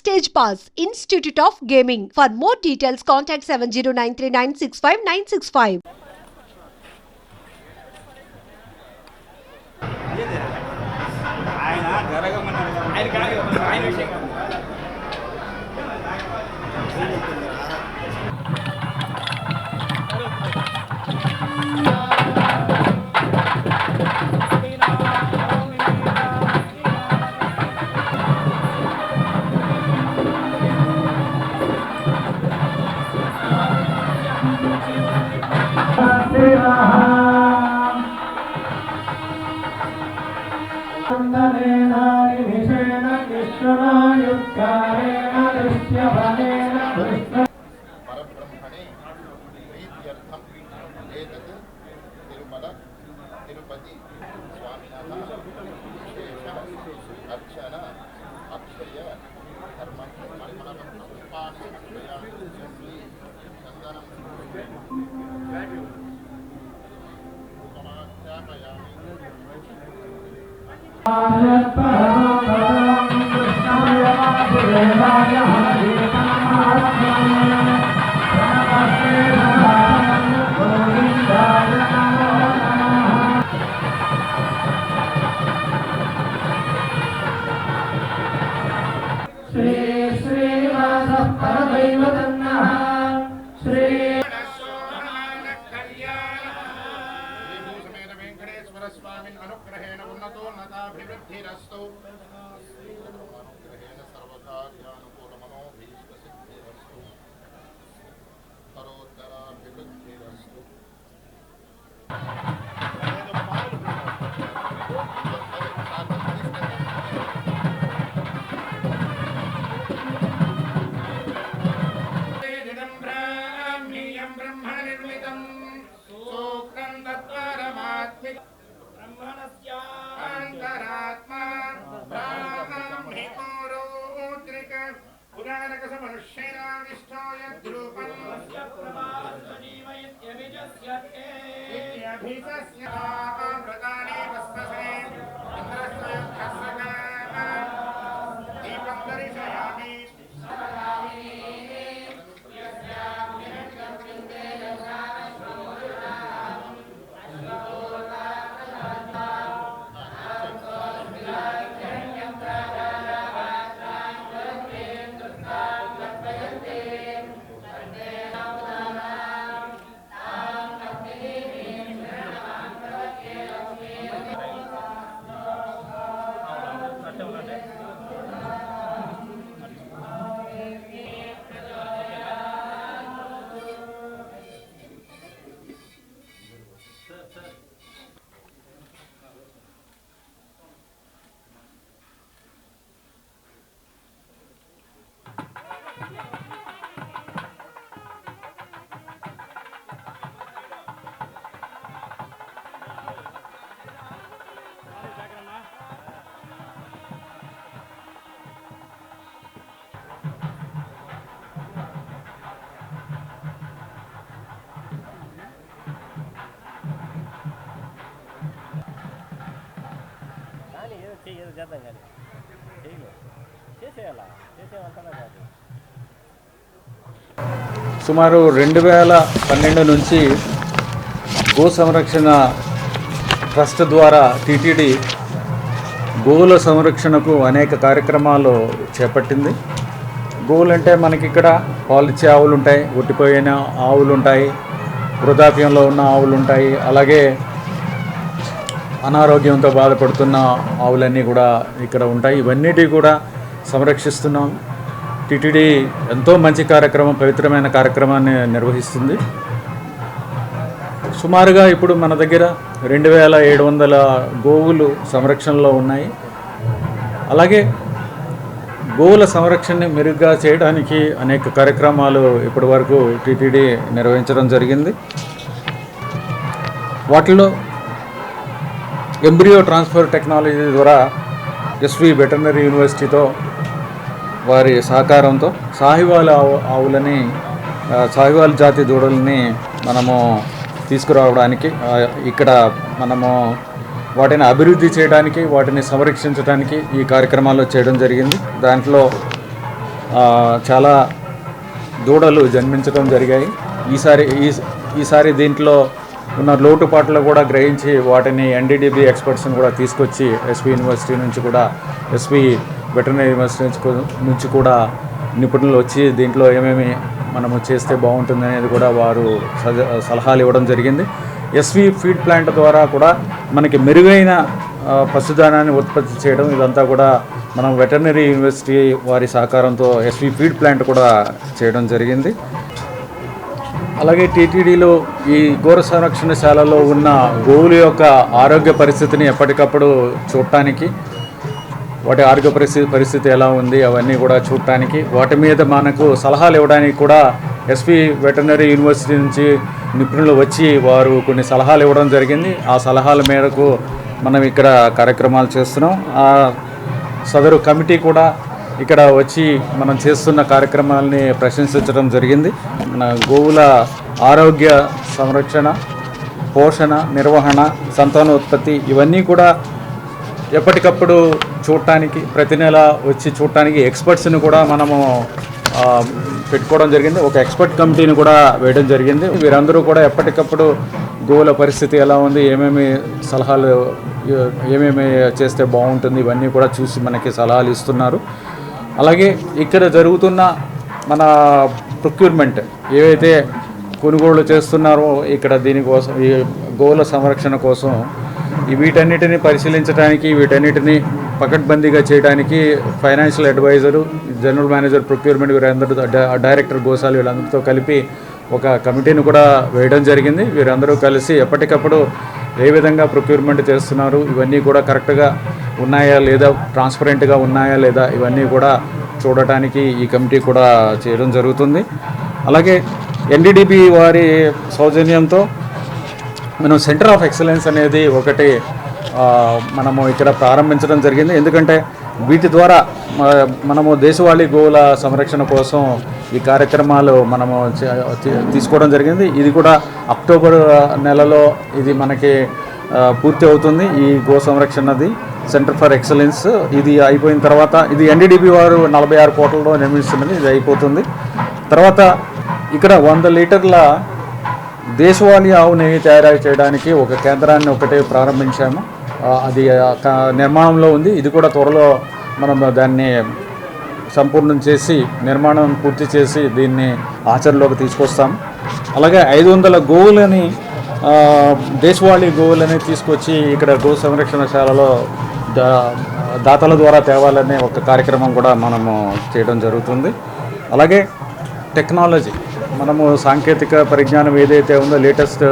Stage Pass, Institute of Gaming. For more details, contact 7093965965965. परब्रह्मणे प्रीत्यर्थम एतत् तिरुमल तिरुपति स्वामिनः विशेष अर्चन अक्षय पुष्पाणि चन्दनं स्वामिन् अनुग्रहेण उन्नतोन्नताभिवृद्धिरस्तु अनुग्रहेण सर्वकार्यानुकूलमनोभीष्टसिद्धिरस्तु परोत्तराभिवृद्धिरस्तु ब्रह्मनिर्मितं सूक्तं तत्परमात्मिक अंतरात्मा ब्राह्मणोद्रिक पुराणक समनुष्येनाविष्टाय द्रूपं व्रतानि वस्तसे इंद्रस्वयं दीपं दर्शयामि చేద్దాం కానీ చేసేయాలా చేసేవంతలా కాదు. సుమారు 2012 నుంచి గో సంరక్షణ ట్రస్ట్ ద్వారా టీటీడీ గోవుల సంరక్షణకు అనేక కార్యక్రమాలు చేపట్టింది. గోవులు అంటే మనకి ఇక్కడ పాలిచ్చే ఆవులు ఉంటాయి, ఒట్టిపోయిన ఆవులు ఉంటాయి, వృద్ధాప్యంలో ఉన్న ఆవులు ఉంటాయి, అలాగే అనారోగ్యంతో బాధపడుతున్న ఆవులన్నీ కూడా ఇక్కడ ఉంటాయి. ఇవన్నిటి కూడా సంరక్షిస్తున్నాం. టీటీడీ ఎంతో మంచి కార్యక్రమం, పవిత్రమైన కార్యక్రమాన్ని నిర్వహిస్తుంది. సుమారుగా ఇప్పుడు మన దగ్గర 2700 గోవులు సంరక్షణలో ఉన్నాయి. అలాగే గోవుల సంరక్షణని మెరుగ్గా చేయడానికి అనేక కార్యక్రమాలు ఇప్పటి వరకు టీటీడీ నిర్వహించడం జరిగింది. వాటిలో ఎంబ్రియో ట్రాన్స్ఫర్ టెక్నాలజీ ద్వారా ఎస్వి వెటర్నరీ యూనివర్సిటీతో వారి సహకారంతో సాహివాల్ జాతి దూడల్ని మనము తీసుకురావడానికి, ఇక్కడ మనము వాటిని అభివృద్ధి చేయడానికి, వాటిని సంరక్షించడానికి ఈ కార్యక్రమాలు చేయడం జరిగింది. దాంట్లో చాలా దూడలు జన్మించడం జరిగాయి. ఈసారి దీంట్లో ఉన్న లోటుపాట్లు కూడా గ్రహించి వాటిని ఎన్డీడీబీ ఎక్స్పర్ట్స్ని కూడా తీసుకొచ్చి ఎస్వి యూనివర్సిటీ నుంచి కూడా ఎస్వి వెటర్నరీ యూనివర్సిటీ నుంచి కూడా నిపుణులు వచ్చి దీంట్లో ఏమేమి మనము చేస్తే బాగుంటుంది అనేది కూడా వారు సలహాలు ఇవ్వడం జరిగింది. ఎస్వి ఫీడ్ ప్లాంట్ ద్వారా కూడా మనకి మెరుగైన పశుధానాన్ని ఉత్పత్తి చేయడం, ఇదంతా కూడా మనం వెటర్నరీ యూనివర్సిటీ వారి సహకారంతో ఎస్వి ఫీడ్ ప్లాంట్ కూడా చేయడం జరిగింది. అలాగే టీటీడీలో ఈ గోర సంరక్షణశాలలో ఉన్న గోవుల యొక్క ఆరోగ్య పరిస్థితిని ఎప్పటికప్పుడు చూడటానికి, వాటి ఆరోగ్య పరిస్థితి ఎలా ఉంది అవన్నీ కూడా చూడటానికి, వాటి మీద మనకు సలహాలు ఇవ్వడానికి కూడా ఎస్వి వెటర్నరీ యూనివర్సిటీ నుంచి నిపుణులు వచ్చి వారు కొన్ని సలహాలు ఇవ్వడం జరిగింది. ఆ సలహాల మేరకు మనం ఇక్కడ కార్యక్రమాలు చేస్తున్నాం. సదరు కమిటీ కూడా ఇక్కడ వచ్చి మనం చేస్తున్న కార్యక్రమాలని ప్రశంసించడం జరిగింది. మన గోవుల ఆరోగ్య సంరక్షణ, పోషణ, నిర్వహణ, సంతానోత్పత్తి ఇవన్నీ కూడా ఎప్పటికప్పుడు చూడటానికి, ప్రతి నెల వచ్చి చూడటానికి ఎక్స్పర్ట్స్ని కూడా మనము పెట్టుకోవడం జరిగింది. ఒక ఎక్స్పర్ట్ కమిటీని కూడా వేయడం జరిగింది. వీరందరూ కూడా ఎప్పటికప్పుడు గోవుల పరిస్థితి ఎలా ఉంది, ఏమేమి సలహాలు, ఏమేమి చేస్తే బాగుంటుంది ఇవన్నీ కూడా చూసి మనకి సలహాలు ఇస్తున్నారు. అలాగే ఇక్కడ జరుగుతున్న మన ప్రొక్యూర్మెంట్ ఏవైతే కొనుగోళ్లు చేస్తున్నారో ఇక్కడ దీనికోసం, ఈ గోవుల సంరక్షణ కోసం వీటన్నిటిని పరిశీలించడానికి, వీటన్నిటిని పకడ్బందీగా చేయడానికి financial adviser, general manager procurement, వీరందరూ డైరెక్టర్ గోశాల వీళ్ళందరితో కలిపి ఒక కమిటీని కూడా వేయడం జరిగింది. వీరందరూ కలిసి ఎప్పటికప్పుడు ఏ విధంగా ప్రొక్యూర్మెంట్ చేస్తున్నారు, ఇవన్నీ కూడా కరెక్ట్గా ఉన్నాయా లేదా, ట్రాన్స్పరెంట్గా ఉన్నాయా లేదా, ఇవన్నీ కూడా చూడటానికి ఈ కమిటీ కూడా చేయడం జరుగుతుంది. అలాగే ఎన్డీడీబీ వారి సౌజన్యంతో మనం సెంటర్ ఆఫ్ ఎక్సలెన్స్ అనేది ఒకటి మనము ఇక్కడ ప్రారంభించడం జరిగింది. ఎందుకంటే వీటి ద్వారా మనము దేశవాళీ గోవుల సంరక్షణ కోసం ఈ కార్యక్రమాలు మనము తీసుకోవడం జరిగింది. ఇది కూడా అక్టోబర్ నెలలో ఇది మనకి పూర్తి అవుతుంది. ఈ గో సంరక్షణది సెంటర్ ఫర్ ఎక్సలెన్స్ ఇది అయిపోయిన తర్వాత, ఇది ఎన్డీడీబీ వారు 46 కోట్లలో నిర్మిస్తున్నది, ఇది అయిపోతుంది. తర్వాత ఇక్కడ 100 లీటర్ల దేశవాళీ ఆవు నెయ్యి తయారు చేయడానికి ఒక కేంద్రాన్ని ఒకటే ప్రారంభించాము. అది నిర్మాణంలో ఉంది. ఇది కూడా త్వరలో మనం దాన్ని సంపూర్ణం చేసి, నిర్మాణం పూర్తి చేసి దీన్ని ఆచరణలోకి తీసుకొస్తాం. అలాగే 500 గోవులని, దేశవాళీ గోవులని తీసుకొచ్చి ఇక్కడ గో సంరక్షణశాలలో దాతల ద్వారా తేవాలనే ఒక కార్యక్రమం కూడా మనము చేయడం జరుగుతుంది. అలాగే టెక్నాలజీ, మనము సాంకేతిక పరిజ్ఞానం ఏదైతే ఉందో లేటెస్ట్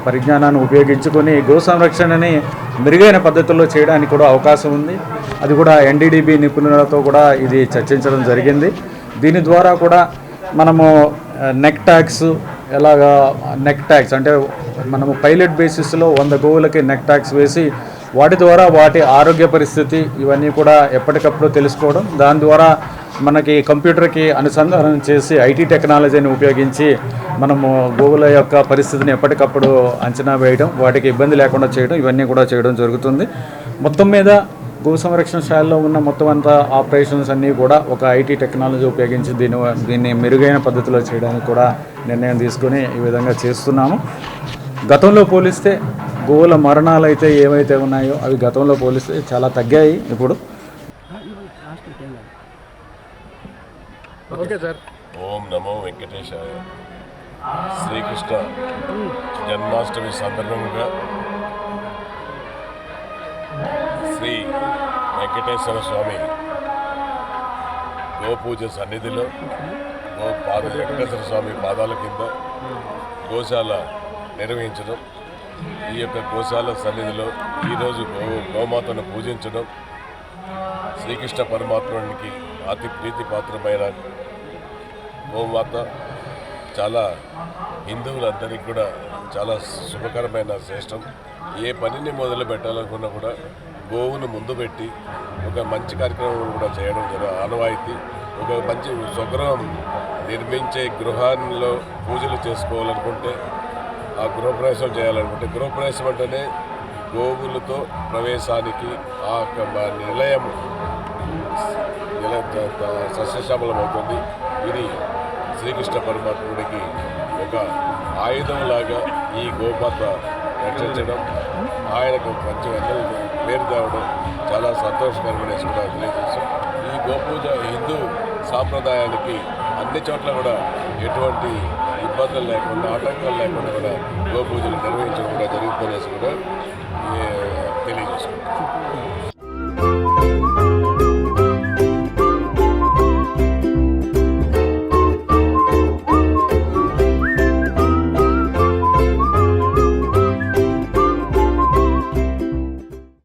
పరిజ్ఞానాన్ని ఉపయోగించుకొని గో సంరక్షణని మెరుగైన పద్ధతుల్లో చేయడానికి కూడా అవకాశం ఉంది. అది కూడా ఎన్డీడీబీ నిపుణులతో కూడా ఇది చర్చించడం జరిగింది. దీని ద్వారా కూడా మనము నెక్ ట్యాగ్స్, ఎలాగా నెక్ ట్యాగ్స్ అంటే మనము పైలట్ బేసిస్లో 100 గోవులకి నెక్ ట్యాగ్స్ వేసి వాటి ద్వారా వాటి ఆరోగ్య పరిస్థితి ఇవన్నీ కూడా ఎప్పటికప్పుడు తెలుసుకోవడం, దాని ద్వారా మనకి కంప్యూటర్కి అనుసంధానం చేసి ఐటీ టెక్నాలజీని ఉపయోగించి మనము గోవుల యొక్క పరిస్థితిని ఎప్పటికప్పుడు అంచనా వేయడం, వాటికి ఇబ్బంది లేకుండా చేయడం, ఇవన్నీ కూడా చేయడం జరుగుతుంది. మొత్తం మీద గో సంరక్షణశాలలో ఉన్న మొత్తం అంతా ఆపరేషన్స్ అన్నీ కూడా ఒక ఐటీ టెక్నాలజీ ఉపయోగించి దీన్ని మెరుగైన పద్ధతిలో చేయడానికి కూడా నిర్ణయం తీసుకొని ఈ విధంగా చేస్తున్నాము. గతంలో పోలిస్తే గోవుల మరణాలు అయితే ఏవైతే ఉన్నాయో అవి గతంలో పోలిస్తే చాలా తగ్గాయి ఇప్పుడు. Okay sir. ఓం నమో వెంకటేశాయ. శ్రీకృష్ణ జన్మాష్టమి సందర్భంగా శ్రీ వెంకటేశ్వర స్వామి గోపూజ సన్నిధిలో వెంకటేశ్వర స్వామి పాదాల కింద గోశాల నిర్వహించడం, ఈ యొక్క గోశాల సన్నిధిలో ఈరోజు గోమాతను పూజించడం, శ్రీకృష్ణ పరమాత్మునికి అతి ప్రీతిపాత్రమైన గోమాత చాలా హిందువులందరికీ కూడా చాలా శుభకరమైన శ్రేష్టం. ఏ పనిని మొదలు పెట్టాలనుకున్నా కూడా గోవును ముందు పెట్టి ఒక మంచి కార్యక్రమం కూడా చేయడం ఆనవాయితీ. ఒక మంచి స్వగృహం నిర్మించే గృహాల్లో పూజలు చేసుకోవాలనుకుంటే, ఆ గృహప్రవేశం చేయాలనుకుంటే, గృహప్రవేశం అంటేనే గోవులతో ప్రవేశానికి ఆ నిలయం సస్యశ్యామలమవుతుంది. ఇది శ్రీకృష్ణ పరమాత్ముడికి ఒక ఆయుధంలాగా ఈ గోమాత రక్షించడం, ఆయనకు మంచి పేరు తేవడం చాలా సంతోషకరమైన కూడా తెలియజేస్తాం. ఈ గోపూజ హిందూ సాంప్రదాయానికి అన్ని చోట్ల కూడా ఎటువంటి ఇబ్బందులు లేకుండా, ఆటంకాలు లేకుండా కూడా గోపూజలు నిర్వహించడం కూడా జరుగుతుందనేసి కూడా తెలియజేసుకుంటాం.